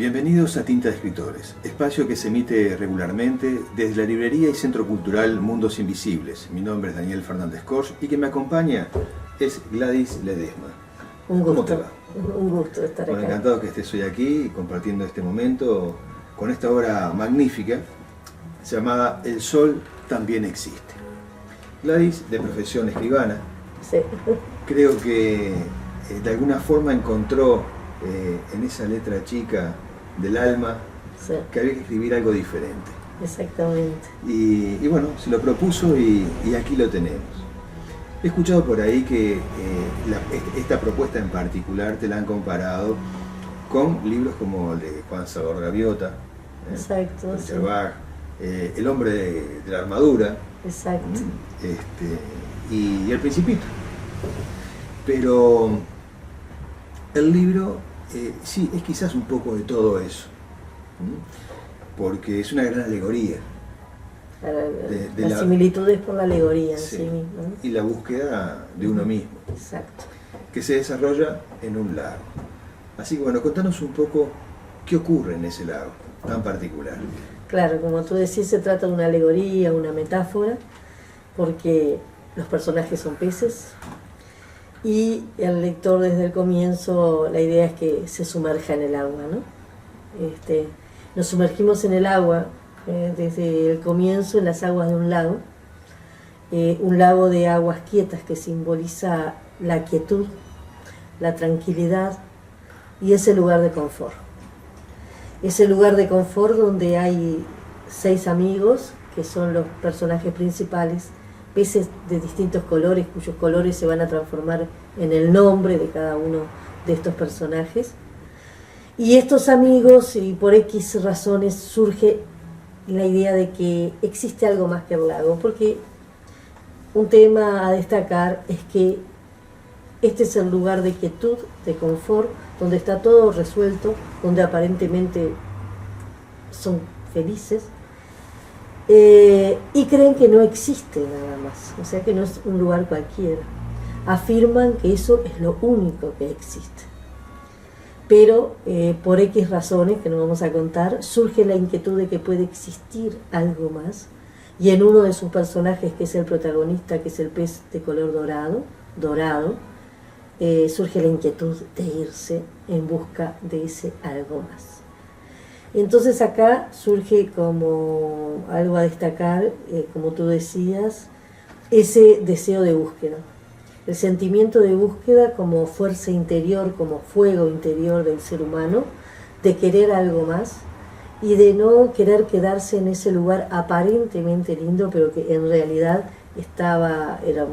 Bienvenidos a Tinta de Escritores, espacio que se emite regularmente desde la librería y centro cultural Mundos Invisibles. Mi nombre es Daniel Fernández Corsch y quien me acompaña es Gladys Ledesma. Un gusto. ¿Cómo te va? Un gusto estar acá. Encantado que estés hoy aquí compartiendo este momento con esta obra magnífica llamada El Sol también existe. Gladys, de profesión escribana, Sí. creo que de alguna forma encontró en esa letra chica del alma Sí, que había que escribir algo diferente. exactamente. Y bueno, se lo propuso y aquí lo tenemos. He escuchado por ahí que esta propuesta en particular te la han comparado con libros como el de Juan Salvador Gaviota, Exacto, sí. Scherbach, El hombre de la armadura, Exacto. y El Principito. Pero el libro sí, es quizás un poco de todo eso, porque es una gran alegoría. De la similitud es por la alegoría en Sí. sí misma, ¿no? Y la búsqueda de uno mismo, Exacto. que se desarrolla en un lago. Así que bueno, contanos un poco qué ocurre en ese lago tan particular. Claro, como tú decís, se trata de una alegoría, una metáfora, porque los personajes son peces y el lector desde el comienzo, la idea es que se sumerja en el agua, ¿no? Nos sumergimos en el agua desde el comienzo en las aguas de un lago de aguas quietas que simboliza la quietud, la tranquilidad y ese lugar de confort. Ese lugar de confort donde hay 6 amigos que son los personajes principales, peces de distintos colores cuyos colores se van a transformar en el nombre de cada uno de estos personajes. Y estos amigos, y por X razones, surge la idea de que existe algo más que el lago, porque un tema a destacar es que este es el lugar de quietud, de confort, donde está todo resuelto, donde aparentemente son felices, y creen que no existe nada más, o sea que no es un lugar cualquiera. Afirman que eso es lo único que existe. Pero por X razones, que no vamos a contar, surge la inquietud de que puede existir algo más, y en uno de sus personajes, que es el protagonista, que es el pez de color dorado, surge la inquietud de irse en busca de ese algo más. Entonces acá surge como algo a destacar, como tú decías, ese deseo de búsqueda. El sentimiento de búsqueda como fuerza interior, como fuego interior del ser humano, de querer algo más y de no querer quedarse en ese lugar aparentemente lindo, pero que en realidad era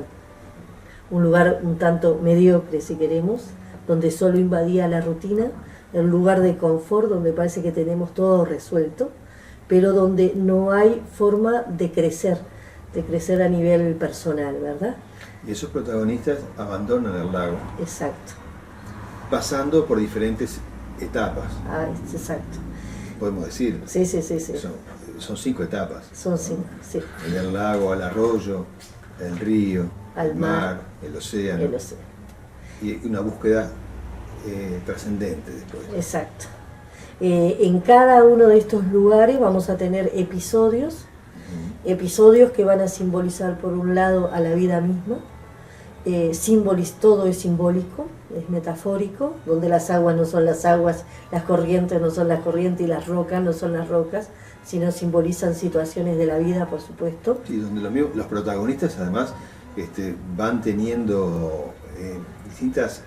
un lugar un tanto mediocre, si queremos, donde solo invadía la rutina, el lugar de confort donde parece que tenemos todo resuelto, pero donde no hay forma de crecer a nivel personal, ¿verdad? Y esos protagonistas abandonan el lago, Exacto. pasando por diferentes etapas, Exacto. podemos decir. Sí. Son 5 etapas. Son 5, sí. El lago, al arroyo, el río, Al el mar, el océano. El océano. Y una búsqueda trascendente después. Exacto. En cada uno de estos lugares vamos a tener episodios que van a simbolizar por un lado a la vida misma, todo es simbólico, es metafórico, donde las aguas no son las aguas, las corrientes no son las corrientes y las rocas no son las rocas, sino simbolizan situaciones de la vida, por supuesto. Sí, donde los protagonistas además van teniendo distintas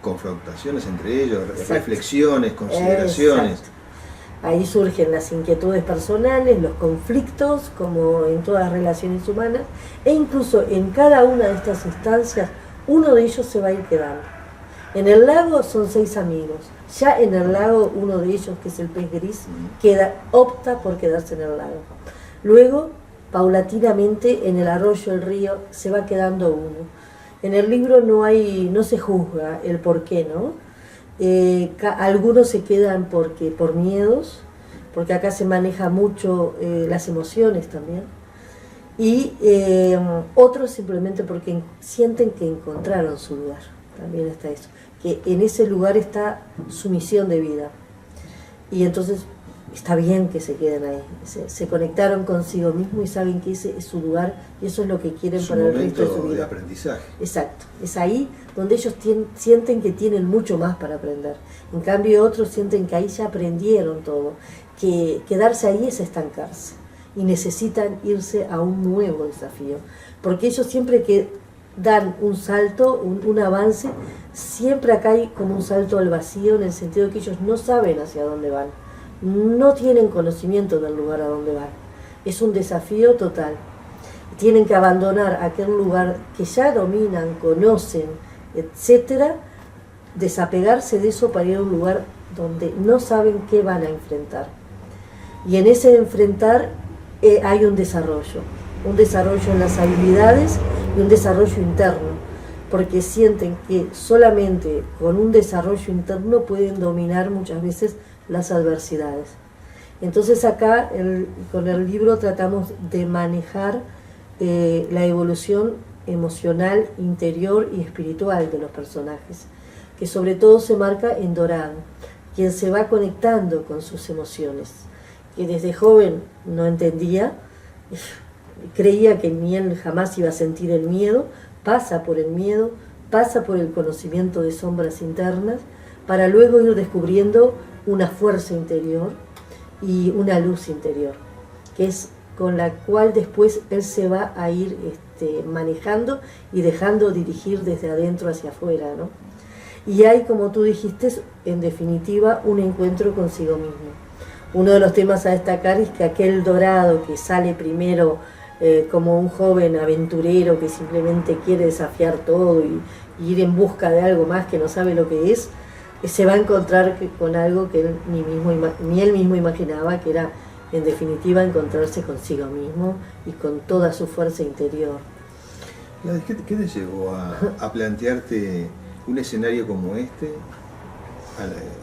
confrontaciones entre ellos, Exacto. Reflexiones, consideraciones. Exacto. Ahí surgen las inquietudes personales, los conflictos, como en todas las relaciones humanas, e incluso en cada una de estas instancias, uno de ellos se va a ir quedando. En el lago son 6 amigos. Ya en el lago, uno de ellos, que es el pez gris, opta por quedarse en el lago. Luego, paulatinamente, en el arroyo, el río, se va quedando uno. En el libro no se juzga el por qué, ¿no? Algunos se quedan por miedos, porque acá se maneja mucho las emociones también, y otros simplemente porque sienten que encontraron su lugar. También está eso, que en ese lugar está su misión de vida. Y entonces está bien que se queden ahí, se conectaron consigo mismo y saben que ese es su lugar y eso es lo que quieren su para el resto de su momento vida. de aprendizaje. Exacto, es ahí donde ellos sienten que tienen mucho más para aprender. En cambio otros sienten que ahí ya aprendieron todo, que quedarse ahí es estancarse y necesitan irse a un nuevo desafío, porque ellos siempre que dan un salto, un avance, siempre acá hay como un salto al vacío en el sentido de que ellos no saben hacia dónde van, no tienen conocimiento del lugar a donde van, es un desafío total. Tienen que abandonar aquel lugar que ya dominan, conocen, etcétera, desapegarse de eso para ir a un lugar donde no saben qué van a enfrentar. Y en ese enfrentar hay un desarrollo en las habilidades y un desarrollo interno, porque sienten que solamente con un desarrollo interno pueden dominar muchas veces las adversidades. Entonces acá con el libro tratamos de manejar la evolución emocional, interior y espiritual de los personajes, que sobre todo se marca en Dorado, quien se va conectando con sus emociones, que desde joven no entendía, creía que ni él jamás iba a sentir el miedo, pasa por el miedo, pasa por el conocimiento de sombras internas, para luego ir descubriendo una fuerza interior y una luz interior, que es con la cual después él se va a ir manejando y dejando dirigir desde adentro hacia afuera, ¿no? Y hay, como tú dijiste, en definitiva, un encuentro consigo mismo. Uno de los temas a destacar es que aquel Dorado que sale primero como un joven aventurero que simplemente quiere desafiar todo y ir en busca de algo más que no sabe lo que es, se va a encontrar con algo que él ni él mismo imaginaba, que era en definitiva encontrarse consigo mismo y con toda su fuerza interior. ¿Qué te llevó a plantearte un escenario como este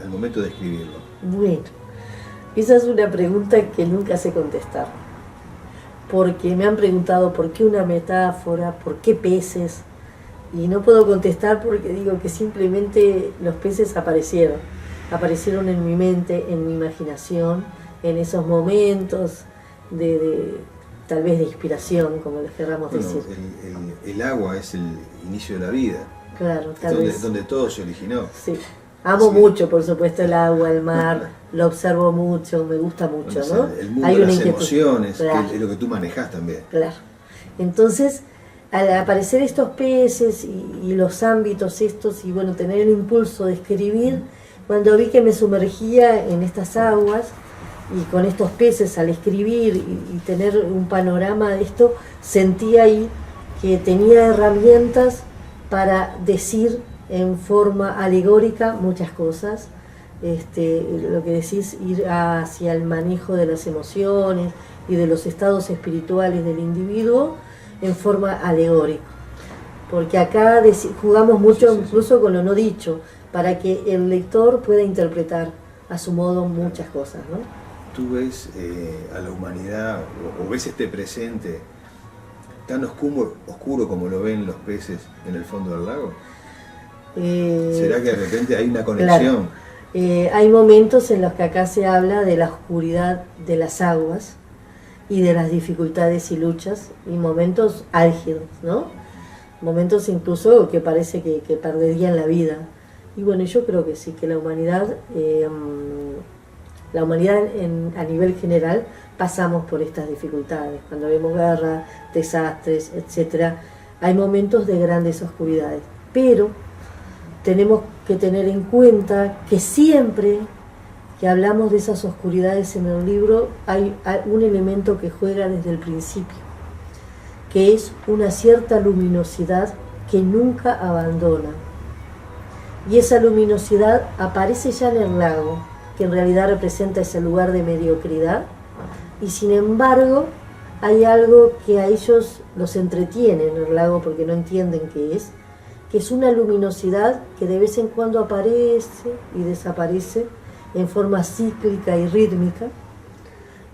al momento de escribirlo? Bueno, esa es una pregunta que nunca sé contestar, porque me han preguntado por qué una metáfora, por qué peces, y no puedo contestar porque digo que simplemente los peces aparecieron en mi mente, en mi imaginación, en esos momentos de tal vez de inspiración, como les querramos decir. El agua es el inicio de la vida. Claro, tal vez. Donde todo se originó. Sí. Amo mucho, por supuesto, el agua, el mar, lo observo mucho, me gusta mucho, ¿no? El mundo hay de una las emociones, claro, que es lo que tú manejas también. Claro. Entonces, al aparecer estos peces y los ámbitos estos, y bueno, tener el impulso de escribir, cuando vi que me sumergía en estas aguas, y con estos peces al escribir y tener un panorama de esto, sentí ahí que tenía herramientas para decir en forma alegórica muchas cosas, lo que decís, ir hacia el manejo de las emociones y de los estados espirituales del individuo en forma alegórica, porque acá jugamos mucho incluso con lo no dicho, para que el lector pueda interpretar a su modo muchas cosas, ¿no? ¿Tú ves a la humanidad o ves este presente tan oscuro como lo ven los peces en el fondo del lago? ¿Será que de repente hay una conexión? Claro. Hay momentos en los que acá se habla de la oscuridad de las aguas y de las dificultades y luchas, y momentos álgidos, ¿no? Momentos incluso que parece que perderían la vida. Y bueno, yo creo que sí, que la humanidad a nivel general pasamos por estas dificultades. Cuando vemos guerra, desastres, etc., hay momentos de grandes oscuridades. Pero tenemos que tener en cuenta que siempre que hablamos de esas oscuridades en el libro hay un elemento que juega desde el principio, que es una cierta luminosidad que nunca abandona. Y esa luminosidad aparece ya en el lago, que en realidad representa ese lugar de mediocridad, y sin embargo hay algo que a ellos los entretiene en el lago porque no entienden qué es, que es una luminosidad que de vez en cuando aparece y desaparece en forma cíclica y rítmica,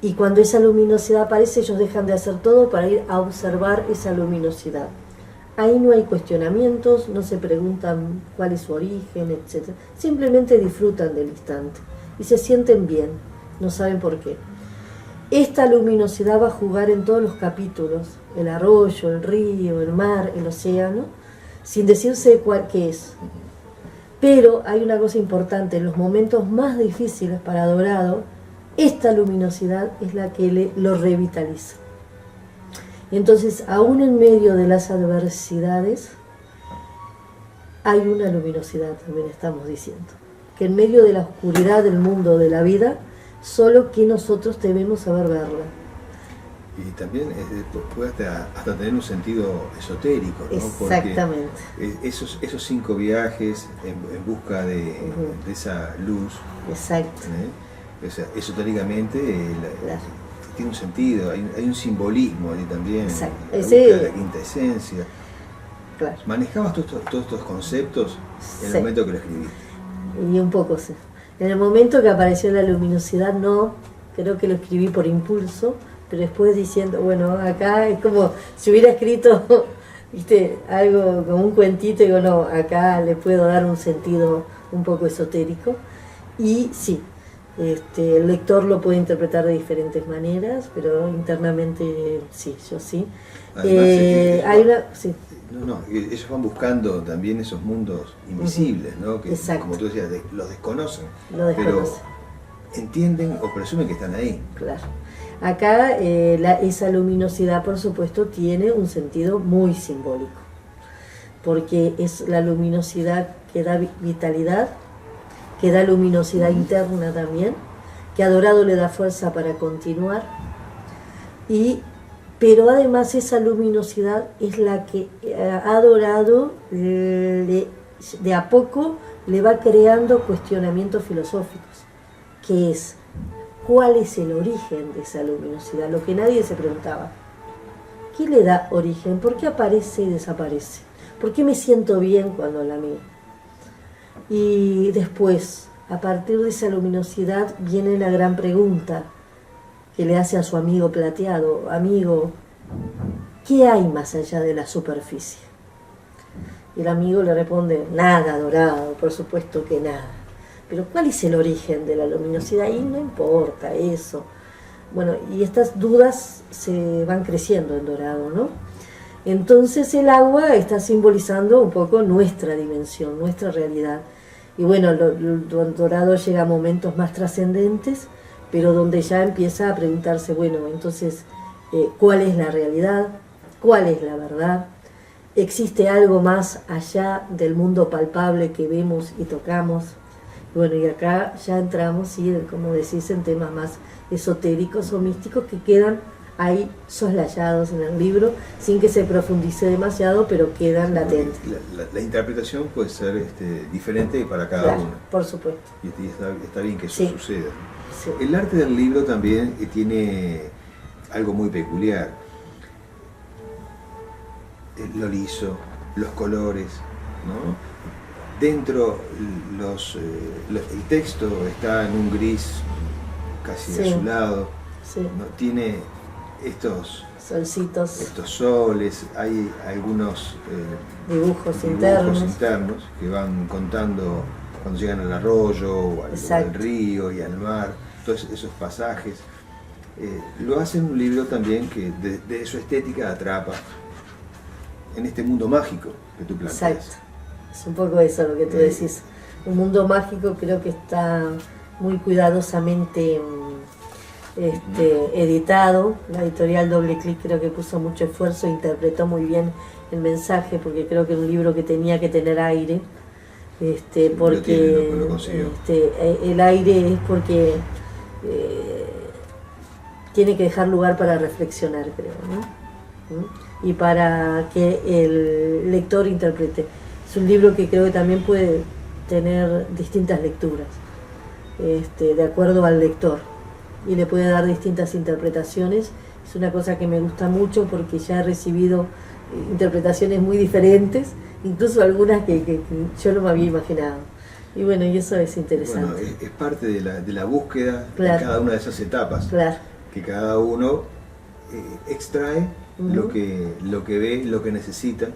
y cuando esa luminosidad aparece ellos dejan de hacer todo para ir a observar esa luminosidad. Ahí no hay cuestionamientos, no se preguntan cuál es su origen, etc. Simplemente disfrutan del instante. y se sienten bien, no saben por qué. Esta luminosidad va a jugar en todos los capítulos, el arroyo, el río, el mar, el océano, sin decirse qué es. Pero hay una cosa importante, en los momentos más difíciles para Dorado, esta luminosidad es la que lo revitaliza. Entonces, aún en medio de las adversidades, hay una luminosidad, también estamos diciendo. Que en medio de la oscuridad del mundo, de la vida, solo que nosotros debemos saber verla. Y también puede hasta tener un sentido esotérico, ¿no? Exactamente. Porque esos 5 viajes en busca de esa luz. Exacto. O sea, esotéricamente tiene un sentido, hay un simbolismo ahí también. Exacto. La búsqueda de la quinta esencia. Claro. ¿Manejabas todos estos conceptos en el momento que lo escribiste? Y un poco sí. En el momento que apareció la luminosidad, no, creo que lo escribí por impulso, pero después diciendo, bueno, acá es como si hubiera escrito, viste, algo como un cuentito, y digo, no, acá le puedo dar un sentido un poco esotérico. Y sí, el lector lo puede interpretar de diferentes maneras, pero internamente sí, yo sí. Además, hay una, sí. Ellos van buscando también esos mundos invisibles, ¿no? Que, como tú decías, los desconocen, pero entienden o presumen que están ahí. Claro. Acá esa luminosidad, por supuesto, tiene un sentido muy simbólico, porque es la luminosidad que da vitalidad, que da luminosidad interna también, que a Dorado le da fuerza para continuar, pero además esa luminosidad es la que a Dorado de a poco le va creando cuestionamientos filosóficos, que es, ¿cuál es el origen de esa luminosidad? Lo que nadie se preguntaba. ¿Qué le da origen? ¿Por qué aparece y desaparece? ¿Por qué me siento bien cuando la miro? Y después, a partir de esa luminosidad, viene la gran pregunta que le hace a su amigo plateado: amigo, ¿qué hay más allá de la superficie? Y el amigo le responde: nada, Dorado, por supuesto que nada. Pero ¿cuál es el origen de la luminosidad? Y no importa eso. Bueno, y estas dudas se van creciendo en Dorado, ¿no? Entonces el agua está simbolizando un poco nuestra dimensión, nuestra realidad. Y bueno, Dorado llega a momentos más trascendentes, pero donde ya empieza a preguntarse, bueno, entonces, ¿cuál es la realidad? ¿Cuál es la verdad? ¿Existe algo más allá del mundo palpable que vemos y tocamos? Bueno, y acá ya entramos, sí, como decís, en temas más esotéricos o místicos que quedan ahí soslayados en el libro, sin que se profundice demasiado, pero quedan latentes. La interpretación puede ser diferente para cada uno. Por supuesto. Y está bien que eso suceda. Sí. El arte del libro también tiene algo muy peculiar. Lo liso, los colores, ¿no? Dentro el texto está en un gris casi azulado, ¿no? Tiene estos solcitos, estos soles, hay algunos dibujos internos que van contando cuando llegan al arroyo o al río y al mar, todos esos pasajes. Lo hace un libro también que de su estética atrapa en este mundo mágico que tú planteas. Exacto. Es un poco eso lo que tú decís. Un mundo mágico creo que está muy cuidadosamente editado. La editorial Doble Clic creo que puso mucho esfuerzo e interpretó muy bien el mensaje, porque creo que es un libro que tenía que tener aire. Porque el aire es porque tiene que dejar lugar para reflexionar, creo, ¿no? Y para que el lector interprete. Es un libro que creo que también puede tener distintas lecturas, de acuerdo al lector, y le puede dar distintas interpretaciones. Es una cosa que me gusta mucho porque ya he recibido interpretaciones muy diferentes, incluso algunas que yo no me había imaginado. Y bueno, y eso es interesante. Bueno, es parte de la búsqueda de cada una de esas etapas, que cada uno extrae lo que ve, lo que necesita,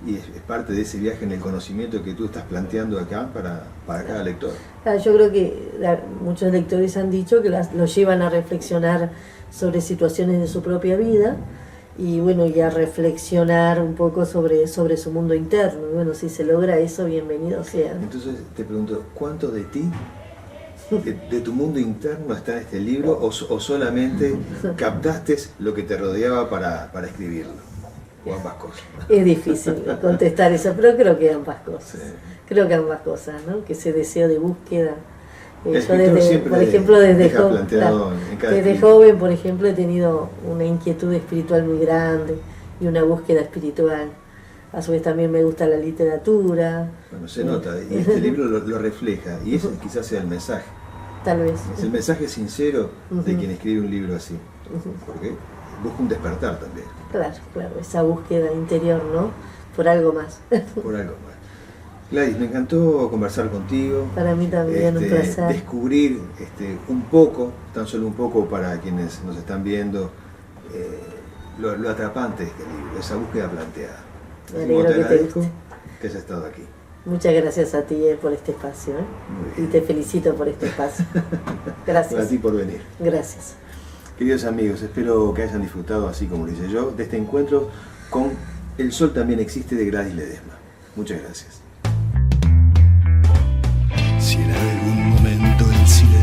y es parte de ese viaje en el conocimiento que tú estás planteando acá para cada lector. Yo creo que muchos lectores han dicho que los llevan a reflexionar sobre situaciones de su propia vida y bueno, y a reflexionar un poco sobre su mundo interno. Y bueno, si se logra eso, bienvenido sea. Entonces te pregunto, ¿cuánto de ti, de tu mundo interno está en este libro o solamente captaste lo que te rodeaba para escribirlo? ¿O ambas cosas? Es difícil contestar eso, pero creo que ambas cosas. Sí. Creo que ambas cosas, ¿no? Que ese deseo de búsqueda. El Yo escritor siempre por ejemplo, desde joven, por ejemplo, he tenido una inquietud espiritual muy grande y una búsqueda espiritual. A su vez también me gusta la literatura. Bueno, se nota, y este libro lo refleja, y ese quizás sea el mensaje. Tal vez. Es el mensaje sincero de quien escribe un libro así, porque busca un despertar también. Claro, esa búsqueda interior, ¿no? Por algo más. Por algo más. Gladys, me encantó conversar contigo. Para mí también, un placer. Descubrir un poco, tan solo un poco para quienes nos están viendo, lo atrapante de este libro, esa búsqueda planteada. Me alegro que te guste. Que has estado aquí. Muchas gracias a ti por este espacio, y te felicito por este espacio. Gracias. A ti por venir. Gracias. Queridos amigos, espero que hayan disfrutado, así como lo hice yo, de este encuentro con El Sol También Existe de Gladys Ledesma. Muchas gracias. Si en algún momento el silencio